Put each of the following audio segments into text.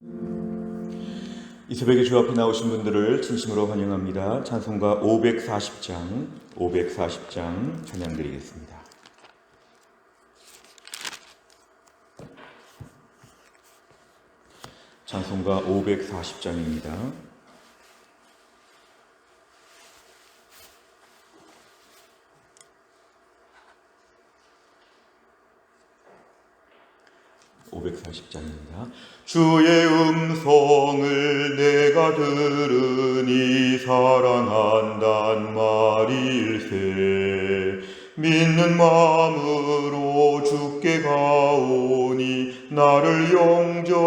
이 새벽에 주 앞에 나오신 분들을 진심으로 환영합니다. 찬송가 540장 찬양 드리겠습니다. 찬송가 540장입니다. 주의 음성을 내가 들으니 사랑한단 말일세. 믿는 마음으로 주께 가오니 나를 영접하소서.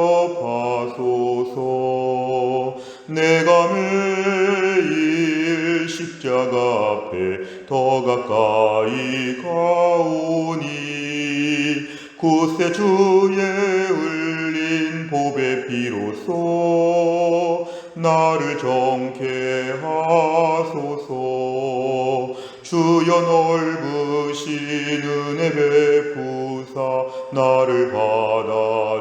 내가 매일 십자가 앞에 더 가까이 가오니 굳세 주의 흘린 보배 피로써 나를 정케 하소서. 주여 넓으신 은혜 베푸사 나를 받아주시고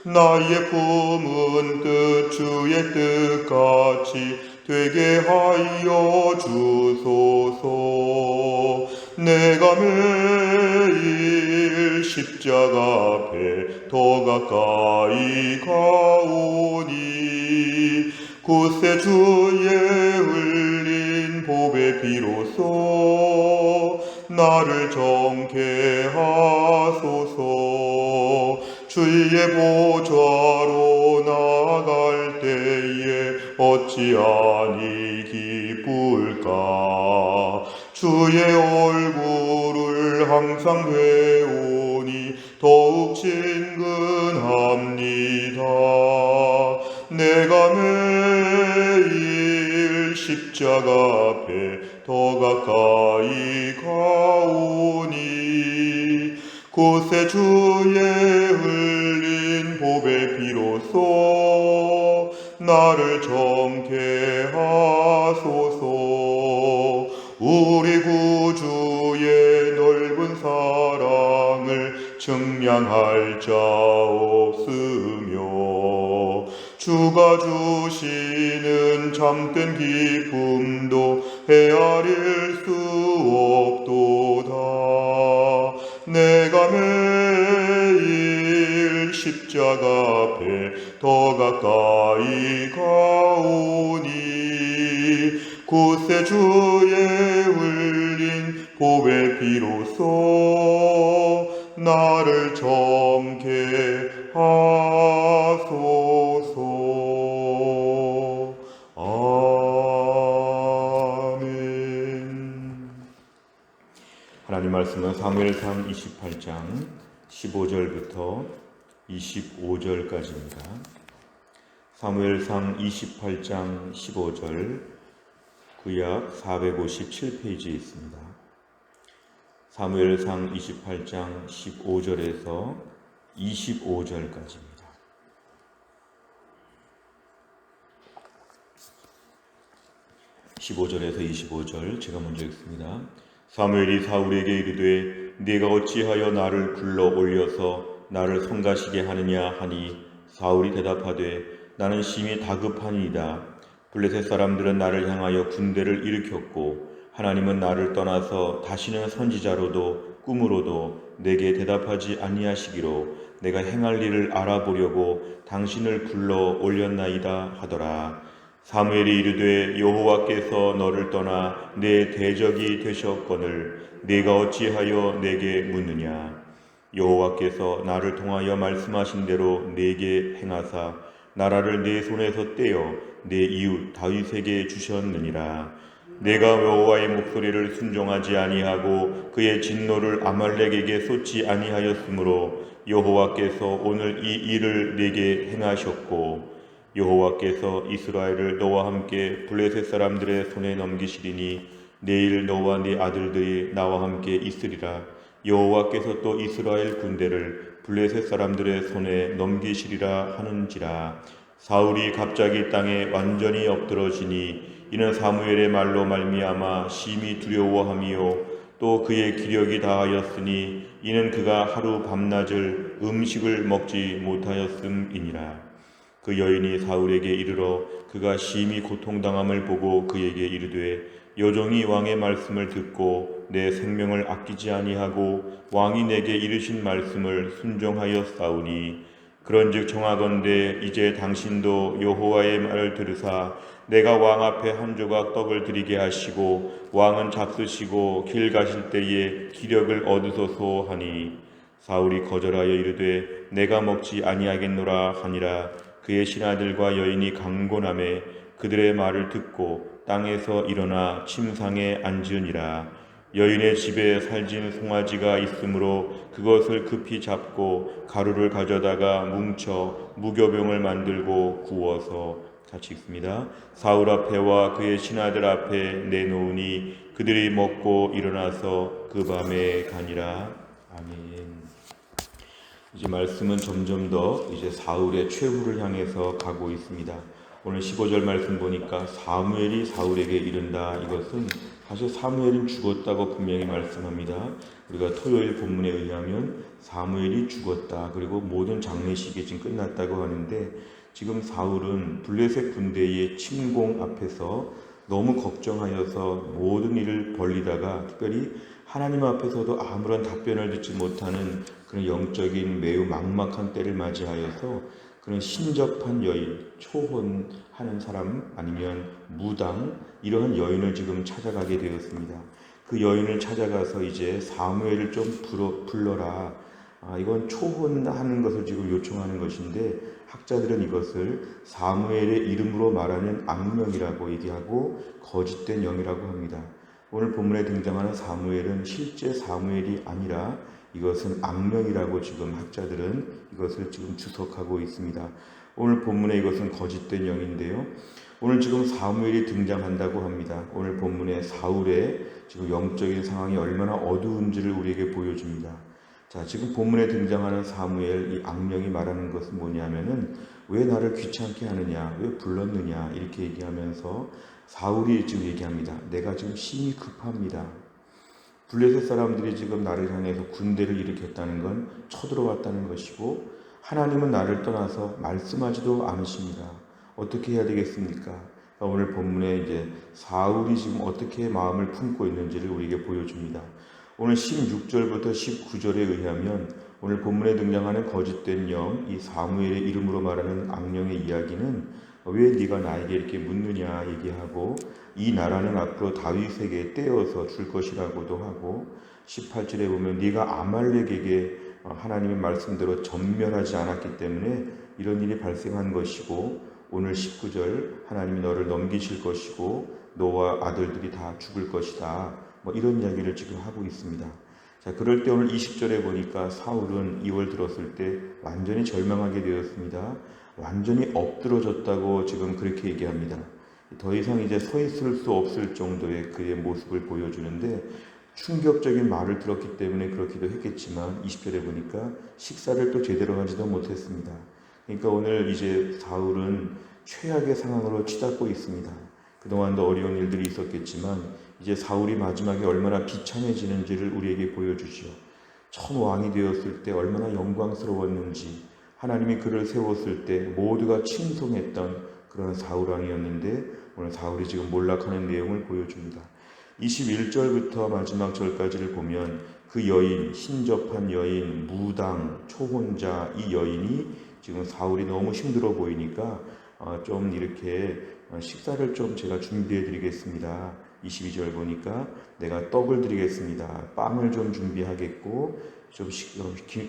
나의 품은 뜻 주의 뜻같이 되게 하여 주소서. 내가 매일 십자가 앞에 더 가까이 가오니 굳세 주의 흘린 보배 피로써 나를 정케 하소서. 주의 보좌로 나아갈 때에 어찌하니 기쁠까. 주의 얼굴을 항상 배우니 더욱 친근합니다. 내가 매일 십자가 앞에 더 가까이 가오니 굳세 주의 흘린 보배 피로써 나를 정케 하소서. 우리 구주의 넓은 사랑을 증량할 자 없으며 주가 주시는 참된 기쁨도 헤아릴 수 없도다. 내가 매일 십자가 앞에 더 가까이 가오니 굳세 주의 흘린 보배 피로써 나를 정케 하소서. 아멘. 하나님 말씀은 사무엘상 28장 15절부터 25절까지입니다. 사무엘상 28장 15절 구약 457페이지에 있습니다. 사무엘상 28장 15절에서 25절까지입니다. (15절에서 25절) 제가 먼저 읽습니다. 사무엘이 사울에게 이르되 네가 어찌하여 나를 불러 올려서 나를 성가시게 하느냐 하니 사울이 대답하되 나는 심히 다급하니이다. 블레셋 사람들은 나를 향하여 군대를 일으켰고 하나님은 나를 떠나서 다시는 선지자로도 꿈으로도 내게 대답하지 아니하시기로 내가 행할 일을 알아보려고 당신을 불러 올렸나이다 하더라. 사무엘이 이르되 여호와께서 너를 떠나 내 대적이 되셨거늘 네가 어찌하여 내게 묻느냐. 여호와께서 나를 통하여 말씀하신 대로 내게 행하사 나라를 내 손에서 떼어 내 이웃 다윗에게 주셨느니라. 내가 여호와의 목소리를 순종하지 아니하고 그의 진노를 아말렉에게 쏟지 아니하였으므로 여호와께서 오늘 이 일을 내게 행하셨고 여호와께서 이스라엘을 너와 함께 블레셋 사람들의 손에 넘기시리니 내일 너와 네 아들들이 나와 함께 있으리라. 여호와께서 또 이스라엘 군대를 블레셋 사람들의 손에 넘기시리라 하는지라. 사울이 갑자기 땅에 완전히 엎드러지니 이는 사무엘의 말로 말미암아 심히 두려워함이요 또 그의 기력이 다하였으니 이는 그가 하루 밤낮을 음식을 먹지 못하였음이니라. 그 여인이 사울에게 이르러 그가 심히 고통당함을 보고 그에게 이르되 여종이 왕의 말씀을 듣고 내 생명을 아끼지 아니하고 왕이 내게 이르신 말씀을 순종하였사오니 그런즉 청하건대 이제 당신도 여호와의 말을 들으사 내가 왕 앞에 한 조각 떡을 드리게 하시고 왕은 잡수시고 길 가실 때에 기력을 얻으소서 하니 사울이 거절하여 이르되 내가 먹지 아니하겠노라 하니라. 그의 신하들과 여인이 강곤하매 그들의 말을 듣고 땅에서 일어나 침상에 앉으니라. 여인의 집에 살진 송아지가 있으므로 그것을 급히 잡고 가루를 가져다가 뭉쳐 무교병을 만들고 구워서 같이 읽습니다. 사울 앞에와 그의 신하들 앞에 내놓으니 그들이 먹고 일어나서 그 밤에 가니라. 아멘. 이제 말씀은 점점 더 이제 사울의 최후를 향해서 가고 있습니다. 오늘 15절 말씀 보니까 사무엘이 사울에게 이른다. 이것은 사실 사무엘은 죽었다고 분명히 말씀합니다. 우리가 토요일 본문에 의하면 사무엘이 죽었다. 그리고 모든 장례식이 지금 끝났다고 하는데 지금 사울은 블레셋 군대의 침공 앞에서 너무 걱정하여서 모든 일을 벌리다가 특별히 하나님 앞에서도 아무런 답변을 듣지 못하는 그런 영적인 매우 막막한 때를 맞이하여서 그런 신접한 여인, 초혼하는 사람 아니면 무당 이러한 여인을 지금 찾아가게 되었습니다. 그 여인을 찾아가서 이제 사무엘을 좀 불러라. 이건 초혼하는 것을 지금 요청하는 것인데 학자들은 이것을 사무엘의 이름으로 말하는 악령이라고 얘기하고 거짓된 영이라고 합니다. 오늘 본문에 등장하는 사무엘은 실제 사무엘이 아니라 이것은 악령이라고 지금 학자들은 이것을 지금 주석하고 있습니다. 오늘 본문에 이것은 거짓된 영인데요. 오늘 지금 사무엘이 등장한다고 합니다. 오늘 본문에 사울의 지금 영적인 상황이 얼마나 어두운지를 우리에게 보여줍니다. 자, 지금 본문에 등장하는 사무엘, 이 악령이 말하는 것은 뭐냐면은 왜 나를 귀찮게 하느냐, 왜 불렀느냐 이렇게 얘기하면서 사울이 지금 얘기합니다. 내가 지금 심히 급합니다. 블레셋 사람들이 지금 나를 향해서 군대를 일으켰다는 건 쳐들어왔다는 것이고 하나님은 나를 떠나서 말씀하지도 않으십니다. 어떻게 해야 되겠습니까? 오늘 본문에 이제 사울이 지금 어떻게 마음을 품고 있는지를 우리에게 보여줍니다. 오늘 16절부터 19절에 의하면 오늘 본문에 등장하는 거짓된 영, 이 사무엘의 이름으로 말하는 악령의 이야기는 왜 네가 나에게 이렇게 묻느냐 얘기하고 이 나라는 앞으로 다윗에게 떼어서 줄 것이라고도 하고 18절에 보면 네가 아말렉에게 하나님의 말씀대로 전멸하지 않았기 때문에 이런 일이 발생한 것이고 오늘 19절 하나님이 너를 넘기실 것이고 너와 아들들이 다 죽을 것이다. 이런 이야기를 지금 하고 있습니다. 자, 그럴 때 오늘 20절에 보니까 사울은 이월 들었을 때 완전히 절망하게 되었습니다. 완전히 엎드러졌다고 지금 그렇게 얘기합니다. 더 이상 이제 서 있을 수 없을 정도의 그의 모습을 보여주는데 충격적인 말을 들었기 때문에 그렇기도 했겠지만 20절에 보니까 식사를 또 제대로 하지도 못했습니다. 그러니까 오늘 이제 사울은 최악의 상황으로 치닫고 있습니다. 그동안도 어려운 일들이 있었겠지만 이제 사울이 마지막에 얼마나 비참해지는지를 우리에게 보여주지요. 첫 왕이 되었을 때 얼마나 영광스러웠는지 하나님이 그를 세웠을 때 모두가 칭송했던 그런 사울왕이었는데 오늘 사울이 지금 몰락하는 내용을 보여줍니다. 21절부터 마지막 절까지를 보면 그 여인, 신접한 여인, 무당, 초혼자 이 여인이 지금 사울이 너무 힘들어 보이니까 좀 이렇게 식사를 좀 제가 준비해 드리겠습니다. 22절 보니까 내가 떡을 드리겠습니다. 빵을 좀 준비하겠고 좀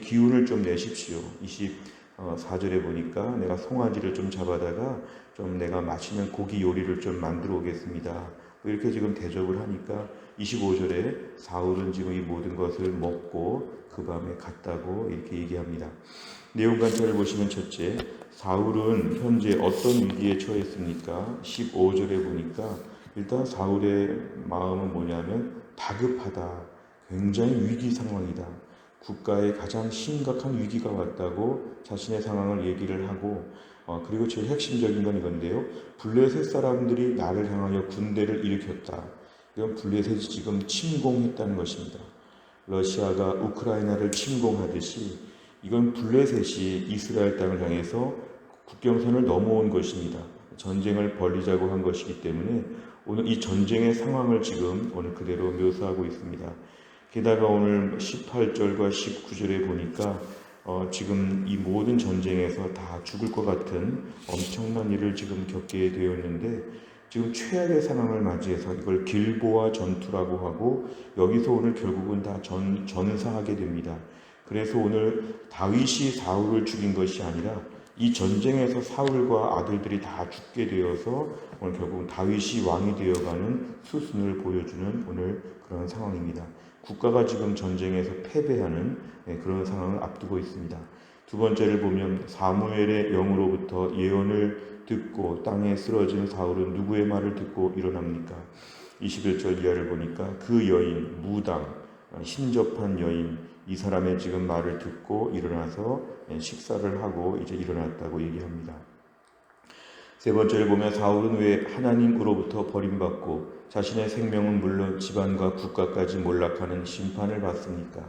기운을 좀 내십시오. 24절에 보니까 내가 송아지를 좀 잡아다가 좀 내가 맛있는 고기 요리를 좀 만들어 오겠습니다. 이렇게 지금 대접을 하니까 25절에 사울은 지금 이 모든 것을 먹고 그 밤에 갔다고 이렇게 얘기합니다. 내용 관찰을 보시면 첫째, 사울은 현재 어떤 위기에 처했습니까? 15절에 보니까 일단 사울의 마음은 뭐냐면 다급하다. 굉장히 위기 상황이다. 국가에 가장 심각한 위기가 왔다고 자신의 상황을 얘기를 하고 그리고 제일 핵심적인 건 이건데요. 블레셋 사람들이 나를 향하여 군대를 일으켰다. 이건 블레셋이 지금 침공했다는 것입니다. 러시아가 우크라이나를 침공하듯이 이건 블레셋이 이스라엘 땅을 향해서 국경선을 넘어온 것입니다. 전쟁을 벌이자고 한 것이기 때문에 오늘 이 전쟁의 상황을 지금 오늘 그대로 묘사하고 있습니다. 게다가 오늘 18절과 19절에 보니까 지금 이 모든 전쟁에서 다 죽을 것 같은 엄청난 일을 지금 겪게 되었는데, 지금 최악의 상황을 맞이해서 이걸 길보아 전투라고 하고, 여기서 오늘 결국은 다 전사하게 됩니다. 그래서 오늘 다윗이 사울을 죽인 것이 아니라 이 전쟁에서 사울과 아들들이 다 죽게 되어서 오늘 결국은 다윗이 왕이 되어가는 수순을 보여주는 오늘 그런 상황입니다. 국가가 지금 전쟁에서 패배하는 그런 상황을 앞두고 있습니다. 두 번째를 보면 사무엘의 영으로부터 예언을 듣고 땅에 쓰러진 사울은 누구의 말을 듣고 일어납니까? 21절 이하를 보니까 그 여인, 무당, 신접한 여인, 이 사람의 지금 말을 듣고 일어나서 식사를 하고 이제 일어났다고 얘기합니다. 세 번째를 보면 사울은 왜 하나님으로부터 버림받고 자신의 생명은 물론 집안과 국가까지 몰락하는 심판을 받습니까?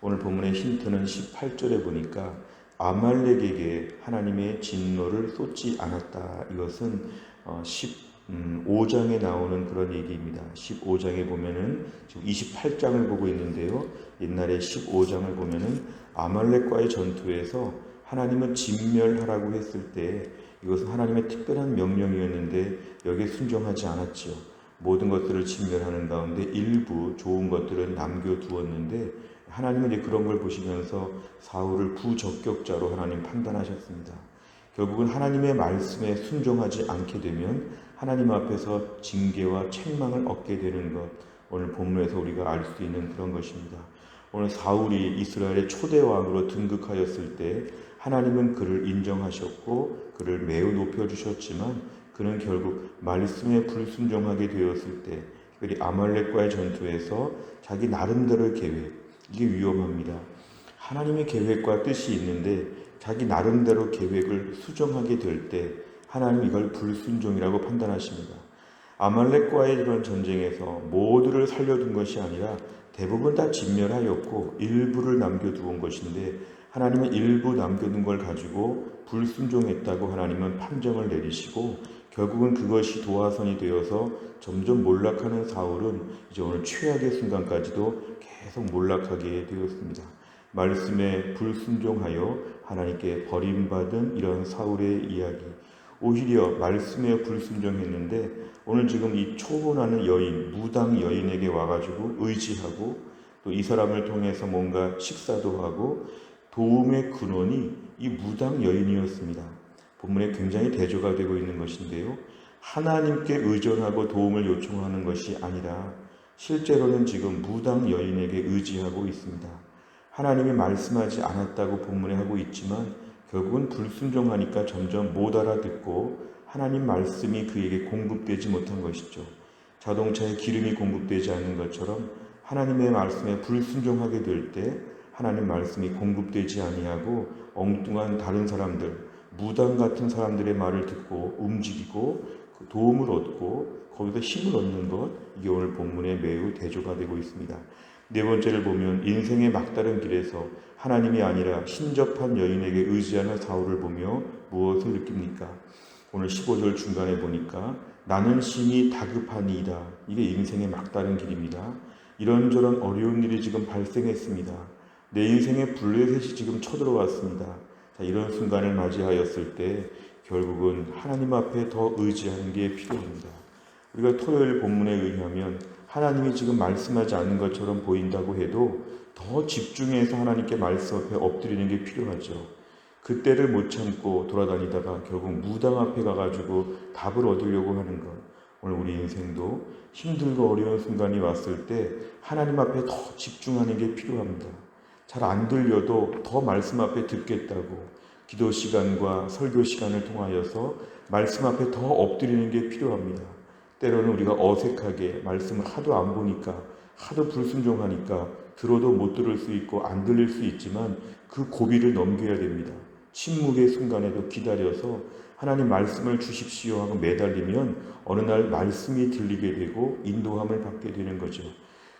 오늘 본문의 힌트는 18절에 보니까 아말렉에게 하나님의 진노를 쏟지 않았다. 이것은 15장에 나오는 그런 얘기입니다. 15장에 보면은 지금 28장을 보고 있는데요. 옛날에 15장을 보면은 아말렉과의 전투에서 하나님은 진멸하라고 했을 때 이것은 하나님의 특별한 명령이었는데 여기에 순종하지 않았지요. 모든 것들을 진멸하는 가운데 일부 좋은 것들은 남겨두었는데 하나님은 이제 그런 걸 보시면서 사울을 부적격자로 하나님 판단하셨습니다. 결국은 하나님의 말씀에 순종하지 않게 되면 하나님 앞에서 징계와 책망을 얻게 되는 것, 오늘 본문에서 우리가 알 수 있는 그런 것입니다. 오늘 사울이 이스라엘의 초대 왕으로 등극하였을 때 하나님은 그를 인정하셨고 그를 매우 높여주셨지만 그는 결국 말씀에 불순종하게 되었을 때, 특별히 아말렉과의 전투에서 자기 나름대로의 계획, 이게 위험합니다. 하나님의 계획과 뜻이 있는데 자기 나름대로 계획을 수정하게 될 때 하나님 이걸 불순종이라고 판단하십니다. 아말렉과의 이런 전쟁에서 모두를 살려둔 것이 아니라 대부분 다 진멸하였고 일부를 남겨두은 것인데, 하나님은 일부 남겨둔 걸 가지고 불순종했다고 하나님은 판정을 내리시고 결국은 그것이 도화선이 되어서 점점 몰락하는 사울은 이제 오늘 최악의 순간까지도 계속 몰락하게 되었습니다. 말씀에 불순종하여 하나님께 버림받은 이런 사울의 이야기, 오히려 말씀에 불순종했는데 오늘 지금 이 초혼하는 여인, 무당 여인에게 와가지고 의지하고 또 이 사람을 통해서 뭔가 식사도 하고 도움의 근원이 이 무당 여인이었습니다. 본문에 굉장히 대조가 되고 있는 것인데요. 하나님께 의존하고 도움을 요청하는 것이 아니라 실제로는 지금 무당 여인에게 의지하고 있습니다. 하나님이 말씀하지 않았다고 본문에 하고 있지만 결국은 불순종하니까 점점 못 알아듣고 하나님 말씀이 그에게 공급되지 못한 것이죠. 자동차에 기름이 공급되지 않는 것처럼 하나님의 말씀에 불순종하게 될 때 하나님 말씀이 공급되지 아니하고 엉뚱한 다른 사람들, 무당 같은 사람들의 말을 듣고 움직이고 도움을 얻고 거기서 힘을 얻는 것, 이게 오늘 본문에 매우 대조가 되고 있습니다. 네 번째를 보면 인생의 막다른 길에서 하나님이 아니라 신접한 여인에게 의지하는 사울을 보며 무엇을 느낍니까? 오늘 15절 중간에 보니까 나는 심히 다급하니이다. 이게 인생의 막다른 길입니다. 이런저런 어려운 일이 지금 발생했습니다. 내 인생에 블레셋이 지금 쳐들어왔습니다. 자, 이런 순간을 맞이하였을 때 결국은 하나님 앞에 더 의지하는 게 필요합니다. 우리가 토요일 본문에 의하면 하나님이 지금 말씀하지 않는 것처럼 보인다고 해도 더 집중해서 하나님께 말씀 앞에 엎드리는 게 필요하죠. 그때를 못 참고 돌아다니다가 결국 무당 앞에 가가지고 답을 얻으려고 하는 것. 오늘 우리 인생도 힘들고 어려운 순간이 왔을 때 하나님 앞에 더 집중하는 게 필요합니다. 잘 안 들려도 더 말씀 앞에 듣겠다고 기도 시간과 설교 시간을 통하여서 말씀 앞에 더 엎드리는 게 필요합니다. 때로는 우리가 어색하게 말씀을 하도 안 보니까, 하도 불순종하니까 들어도 못 들을 수 있고 안 들릴 수 있지만 그 고비를 넘겨야 됩니다. 침묵의 순간에도 기다려서 하나님 말씀을 주십시오 하고 매달리면 어느 날 말씀이 들리게 되고 인도함을 받게 되는 거죠.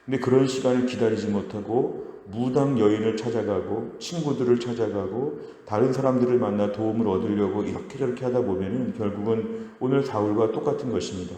근데 그런 시간을 기다리지 못하고 무당 여인을 찾아가고 친구들을 찾아가고 다른 사람들을 만나 도움을 얻으려고 이렇게 저렇게 하다 보면은 결국은 오늘 사울과 똑같은 것입니다.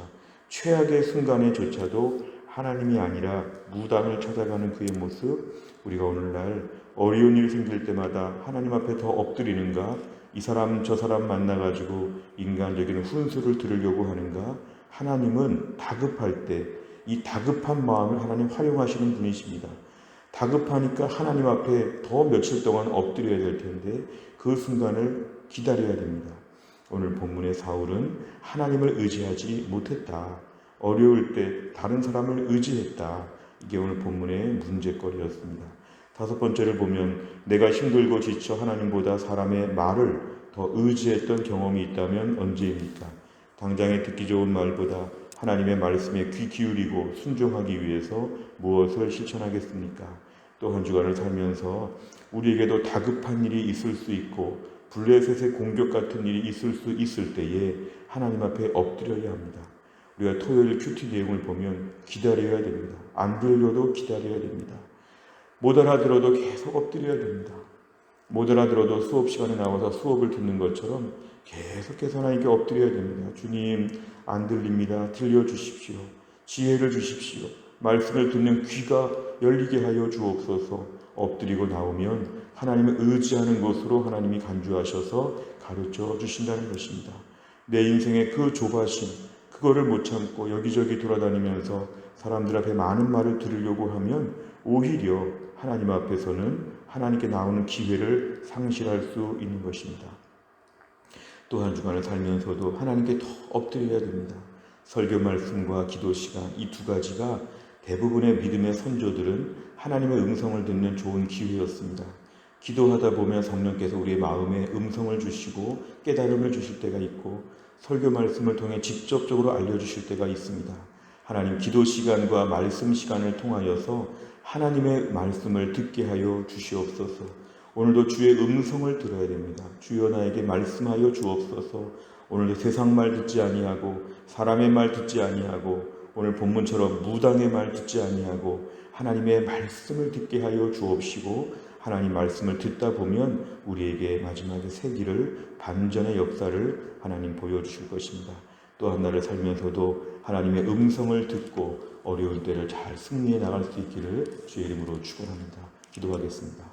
최악의 순간에조차도 하나님이 아니라 무당을 찾아가는 그의 모습, 우리가 오늘날 어려운 일 생길 때마다 하나님 앞에 더 엎드리는가, 이 사람 저 사람 만나가지고 인간적인 훈수를 들으려고 하는가. 하나님은 다급할 때 이 다급한 마음을 하나님 활용하시는 분이십니다. 다급하니까 하나님 앞에 더 며칠 동안 엎드려야 될 텐데 그 순간을 기다려야 됩니다. 오늘 본문의 사울은 하나님을 의지하지 못했다. 어려울 때 다른 사람을 의지했다. 이게 오늘 본문의 문제거리였습니다. 다섯 번째를 보면 내가 힘들고 지쳐 하나님보다 사람의 말을 더 의지했던 경험이 있다면 언제입니까? 당장에 듣기 좋은 말보다 하나님의 말씀에 귀 기울이고 순종하기 위해서 무엇을 실천하겠습니까? 또 한 주간을 살면서 우리에게도 다급한 일이 있을 수 있고 블레셋의 공격 같은 일이 있을 수 있을 때에 하나님 앞에 엎드려야 합니다. 우리가 토요일 큐티 내용을 보면 기다려야 됩니다. 안 들려도 기다려야 됩니다. 못 알아들어도 계속 엎드려야 됩니다. 못 알아들어도 수업 시간에 나와서 수업을 듣는 것처럼 계속해서 하나님께 엎드려야 됩니다. 주님, 안 들립니다. 들려주십시오. 지혜를 주십시오. 말씀을 듣는 귀가 열리게 하여 주옵소서. 엎드리고 나오면 하나님을 의지하는 것으로 하나님이 간주하셔서 가르쳐 주신다는 것입니다. 내 인생의 그 조바심, 그거를 못 참고 여기저기 돌아다니면서 사람들 앞에 많은 말을 들으려고 하면 오히려 하나님 앞에서는 하나님께 나오는 기회를 상실할 수 있는 것입니다. 또 한 주간을 살면서도 하나님께 더 엎드려야 됩니다. 설교 말씀과 기도 시간, 이 두 가지가 대부분의 믿음의 선조들은 하나님의 음성을 듣는 좋은 기회였습니다. 기도하다 보면 성령께서 우리의 마음에 음성을 주시고 깨달음을 주실 때가 있고 설교 말씀을 통해 직접적으로 알려주실 때가 있습니다. 하나님 기도 시간과 말씀 시간을 통하여서 하나님의 말씀을 듣게 하여 주시옵소서. 오늘도 주의 음성을 들어야 됩니다. 주여 나에게 말씀하여 주옵소서. 오늘도 세상 말 듣지 아니하고 사람의 말 듣지 아니하고 오늘 본문처럼 무당의 말 듣지 아니하고 하나님의 말씀을 듣게 하여 주옵시고 하나님 말씀을 듣다 보면 우리에게 마지막에 세기를 반전의 역사를 하나님 보여주실 것입니다. 또 한 날을 살면서도 하나님의 음성을 듣고 어려운 때를 잘 승리해 나갈 수 있기를 주의 이름으로 축원합니다. 기도하겠습니다.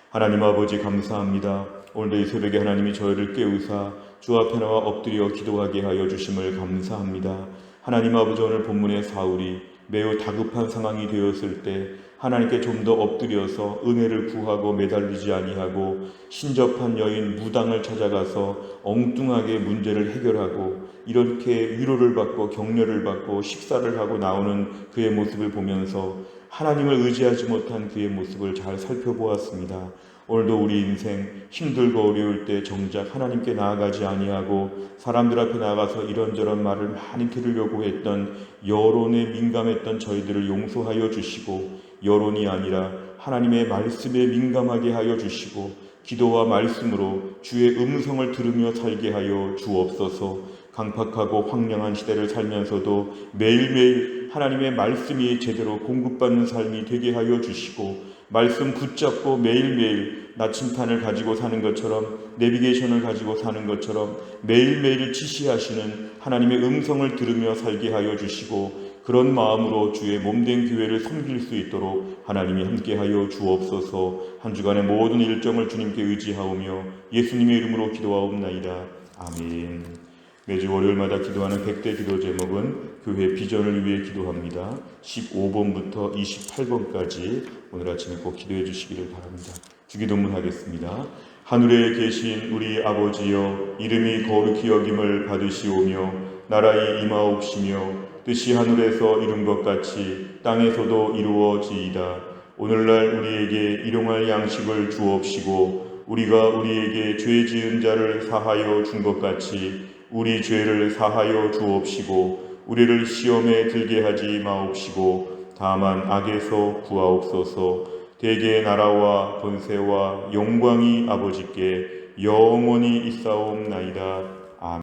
하나님 아버지 감사합니다. 오늘도 이 새벽에 하나님이 저희를 깨우사 주 앞에 나와 엎드려 기도하게 하여 주심을 감사합니다. 하나님 아버지 오늘 본문의 사울이 매우 다급한 상황이 되었을 때 하나님께 좀 더 엎드려서 은혜를 구하고 매달리지 아니하고 신접한 여인 무당을 찾아가서 엉뚱하게 문제를 해결하고 이렇게 위로를 받고 격려를 받고 식사를 하고 나오는 그의 모습을 보면서 하나님을 의지하지 못한 그의 모습을 잘 살펴보았습니다. 오늘도 우리 인생 힘들고 어려울 때 정작 하나님께 나아가지 아니하고 사람들 앞에 나가서 이런저런 말을 많이 들으려고 했던 여론에 민감했던 저희들을 용서하여 주시고 여론이 아니라 하나님의 말씀에 민감하게 하여 주시고 기도와 말씀으로 주의 음성을 들으며 살게 하여 주옵소서. 강팍하고 황량한 시대를 살면서도 매일매일 하나님의 말씀이 제대로 공급받는 삶이 되게 하여 주시고 말씀 붙잡고 매일매일 나침판을 가지고 사는 것처럼 내비게이션을 가지고 사는 것처럼 매일매일 지시하시는 하나님의 음성을 들으며 살게 하여 주시고 그런 마음으로 주의 몸된 교회를 섬길 수 있도록 하나님이 함께하여 주옵소서. 한 주간의 모든 일정을 주님께 의지하오며 예수님의 이름으로 기도하옵나이다. 아멘. 매주 월요일마다 기도하는 100대 기도 제목은 교회 비전을 위해 기도합니다. 15번부터 28번까지 오늘 아침에 꼭 기도해 주시기를 바랍니다. 주기도문 하겠습니다. 하늘에 계신 우리 아버지여, 이름이 거룩히 여김을 받으시오며 나라의 임하옵시며 뜻이 하늘에서 이룬 것 같이 땅에서도 이루어지이다. 오늘날 우리에게 일용할 양식을 주옵시고 우리가 우리에게 죄 지은 자를 사하여 준 것 같이 우리 죄를 사하여 주옵시고 우리를 시험에 들게 하지 마옵시고 다만 악에서 구하옵소서. 대개 나라와 권세와 영광이 아버지께 영원히 있사옵나이다.